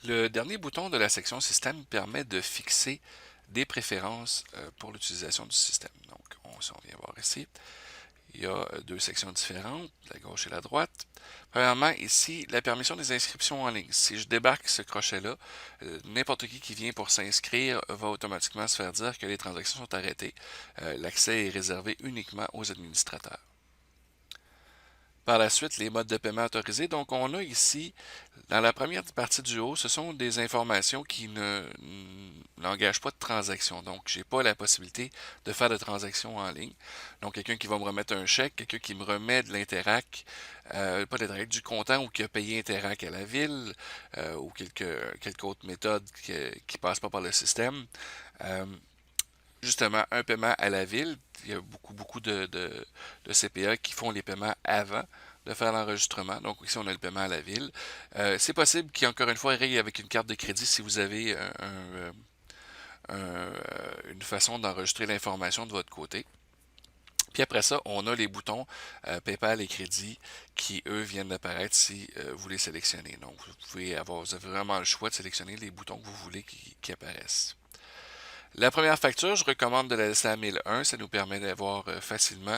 Le dernier bouton de la section Système permet de fixer des préférences pour l'utilisation du système. Donc, si on vient voir ici, il y a deux sections différentes, la gauche et la droite. Premièrement, ici, la permission des inscriptions en ligne. Si je débarque ce crochet-là, n'importe qui vient pour s'inscrire va automatiquement se faire dire que les transactions sont arrêtées. L'accès est réservé uniquement aux administrateurs. Par la suite, les modes de paiement autorisés. Donc, on a ici, dans la première partie du haut, ce sont des informations qui n'engagent pas de transaction. Donc, je n'ai pas la possibilité de faire de transactions en ligne. Donc, quelqu'un qui va me remettre un chèque, quelqu'un qui me remet de l'Interac, pas de l'Interac, du comptant ou qui a payé Interac à la ville, ou quelque autre méthode qui ne passe pas par le système. Euh, Justement, un paiement à la ville. Il y a beaucoup de CPA qui font les paiements avant de faire l'enregistrement. Donc ici, on a le paiement à la ville. C'est possible qu'il, encore une fois, raye avec une carte de crédit si vous avez une façon d'enregistrer l'information de votre côté. Puis après ça, on a les boutons PayPal et crédit qui, eux, viennent d'apparaître si vous les sélectionnez. Donc, vous avez vraiment le choix de sélectionner les boutons que vous voulez qui apparaissent. La première facture, je recommande de la laisser à 1001. Ça nous permet d'avoir facilement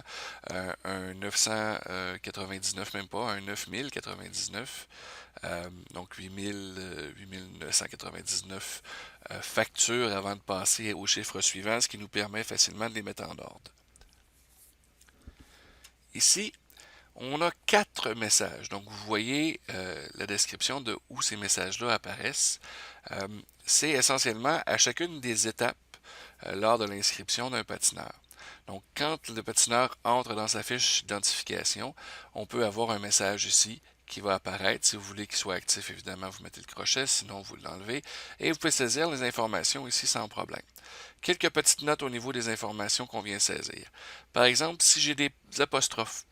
un 999, même pas, un 9099. Donc 8999 factures avant de passer au chiffre suivant, ce qui nous permet facilement de les mettre en ordre. Ici, on a 4 messages. Donc, vous voyez la description de où ces messages-là apparaissent. C'est essentiellement à chacune des étapes lors de l'inscription d'un patineur. Donc, quand le patineur entre dans sa fiche d'identification, on peut avoir un message ici qui va apparaître. Si vous voulez qu'il soit actif, évidemment, vous mettez le crochet, sinon vous l'enlevez. Et vous pouvez saisir les informations ici sans problème. Quelques petites notes au niveau des informations qu'on vient saisir. Par exemple, si j'ai des apostrophes,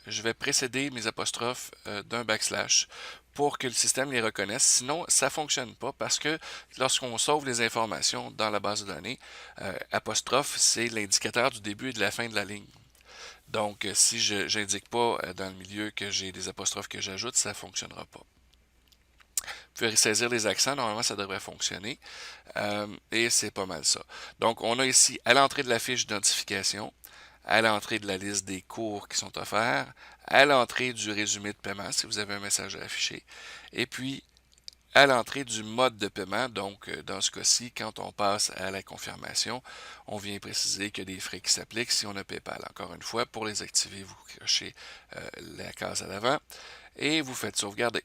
je vais précéder mes apostrophes d'un backslash pour que le système les reconnaisse. Sinon, ça ne fonctionne pas parce que lorsqu'on sauve les informations dans la base de données, apostrophe, c'est l'indicateur du début et de la fin de la ligne. Donc, si je n'indique pas dans le milieu que j'ai des apostrophes que j'ajoute, ça ne fonctionnera pas. Vous pouvez saisir les accents, normalement ça devrait fonctionner. Et c'est pas mal ça. Donc, on a ici à l'entrée de la fiche d'identification, à l'entrée de la liste des cours qui sont offerts, à l'entrée du résumé de paiement si vous avez un message à afficher, et puis à l'entrée du mode de paiement. Donc, dans ce cas-ci, quand on passe à la confirmation, on vient préciser qu'il y a des frais qui s'appliquent si on a PayPal. Encore une fois, pour les activer, vous cochez la case à l'avant et vous faites sauvegarder.